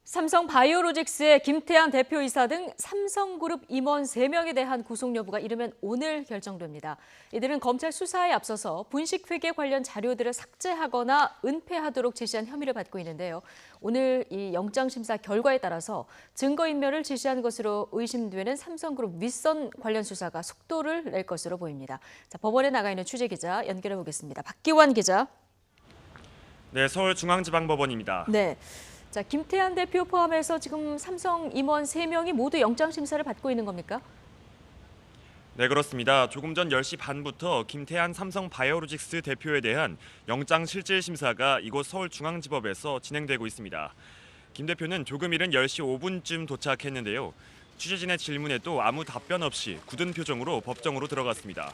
삼성바이오로직스의 김태한 대표이사 등 삼성그룹 임원 3명에 대한 구속 여부가 이르면 오늘 결정됩니다. 이들은 검찰 수사에 앞서서 분식회계 관련 자료들을 삭제하거나 은폐하도록 지시한 혐의를 받고 있는데요. 오늘 이 영장심사 결과에 따라서 증거인멸을 지시한 것으로 의심되는 삼성그룹 윗선 관련 수사가 속도를 낼 것으로 보입니다. 자, 법원에 나가 있는 취재기자 연결해 보겠습니다. 박기환 기자. 네, 서울중앙지방법원입니다. 네. 자, 김태한 대표 포함해서 지금 삼성 임원 3명이 모두 영장심사를 받고 있는 겁니까? 네, 그렇습니다. 조금 전 10시 반부터 김태한 삼성바이오로직스 대표에 대한 영장실질심사가 이곳 서울중앙지법에서 진행되고 있습니다. 김 대표는 조금 이른 10시 5분쯤 도착했는데요. 취재진의 질문에도 아무 답변 없이 굳은 표정으로 법정으로 들어갔습니다.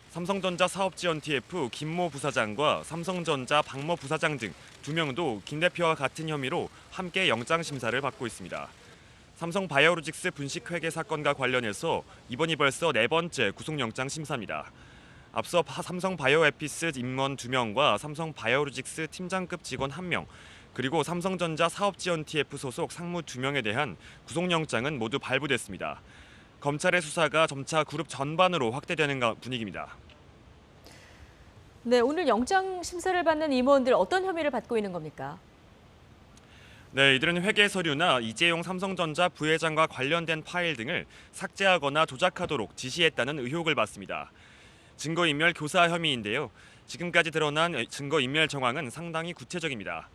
삼성전자 사업지원 TF 김모 부사장과 삼성전자 박모 부사장 등 2명도 김 대표와 같은 혐의로 함께 영장심사를 받고 있습니다. 삼성바이오로직스 분식회계 사건과 관련해서 이번이 벌써 4번째 구속영장 심사입니다. 앞서 삼성바이오에피스 임원 2명과 삼성바이오로직스 팀장급 직원 1명, 그리고 삼성전자 사업지원 TF 소속 상무 2명에 대한 구속영장은 모두 발부됐습니다. 검찰의 수사가 점차 그룹 전반으로 확대되는 분위기입니다. 네, 오늘 영장 심사를 받는 임원들 어떤 혐의를 받고 있는 겁니까? 네, 이들은 회계 서류나 이재용 삼성전자 부회장과 관련된 파일 등을 삭제하거나 조작하도록 지시했다는 의혹을 받습니다. 증거인멸 교사 혐의인데요. 지금까지 드러난 증거인멸 정황은 상당히 구체적입니다.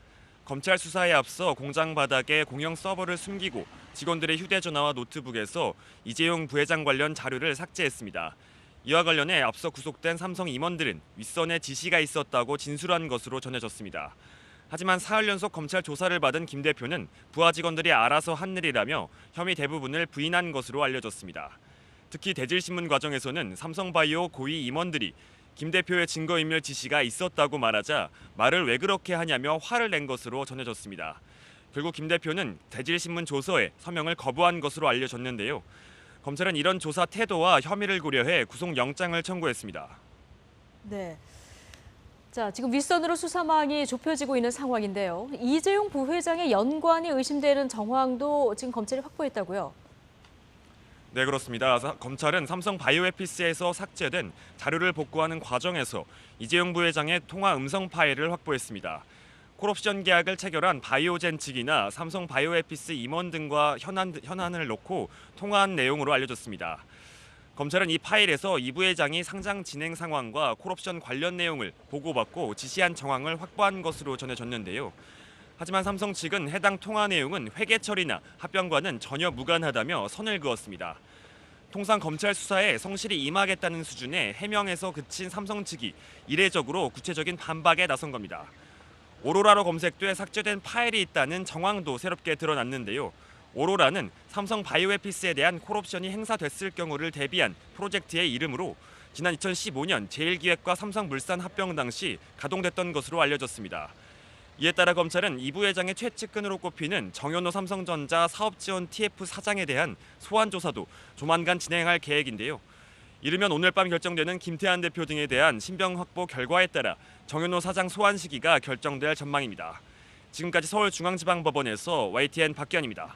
검찰 수사에 앞서 공장 바닥에 공용 서버를 숨기고 직원들의 휴대전화와 노트북에서 이재용 부회장 관련 자료를 삭제했습니다. 이와 관련해 앞서 구속된 삼성 임원들은 윗선에 지시가 있었다고 진술한 것으로 전해졌습니다. 하지만 사흘 연속 검찰 조사를 받은 김 대표는 부하 직원들이 알아서 한 일이라며 혐의 대부분을 부인한 것으로 알려졌습니다. 특히 대질신문 과정에서는 삼성바이오 고위 임원들이 김 대표의 증거인멸 지시가 있었다고 말하자 말을 왜 그렇게 하냐며 화를 낸 것으로 전해졌습니다. 결국 김 대표는 대질신문 조서에 서명을 거부한 것으로 알려졌는데요. 검찰은 이런 조사 태도와 혐의를 고려해 구속영장을 청구했습니다. 네. 자, 지금 윗선으로 수사망이 좁혀지고 있는 상황인데요. 이재용 부회장의 연관이 의심되는 정황도 지금 검찰이 확보했다고요? 네, 그렇습니다. 검찰은 삼성바이오에피스에서 삭제된 자료를 복구하는 과정에서 이재용 부회장의 통화 음성 파일을 확보했습니다. 콜옵션 계약을 체결한 바이오젠 측이나 삼성바이오에피스 임원 등과 현안을 놓고 통화한 내용으로 알려졌습니다. 검찰은 이 파일에서 이 부회장이 상장 진행 상황과 콜옵션 관련 내용을 보고받고 지시한 정황을 확보한 것으로 전해졌는데요. 하지만 삼성 측은 해당 통화 내용은 회계 처리나 합병과는 전혀 무관하다며 선을 그었습니다. 통상 검찰 수사에 성실히 임하겠다는 수준의 해명에서 그친 삼성 측이 이례적으로 구체적인 반박에 나선 겁니다. 오로라로 검색돼 삭제된 파일이 있다는 정황도 새롭게 드러났는데요. 오로라는 삼성바이오에피스에 대한 콜옵션이 행사됐을 경우를 대비한 프로젝트의 이름으로 지난 2015년 제일기획과 삼성물산 합병 당시 가동됐던 것으로 알려졌습니다. 이에 따라 검찰은 이 부회장의 최측근으로 꼽히는 정현호 삼성전자 사업지원 TF 사장에 대한 소환 조사도 조만간 진행할 계획인데요. 이르면 오늘 밤 결정되는 김태한 대표 등에 대한 신병 확보 결과에 따라 정현호 사장 소환 시기가 결정될 전망입니다. 지금까지 서울중앙지방법원에서 YTN 박기환입니다.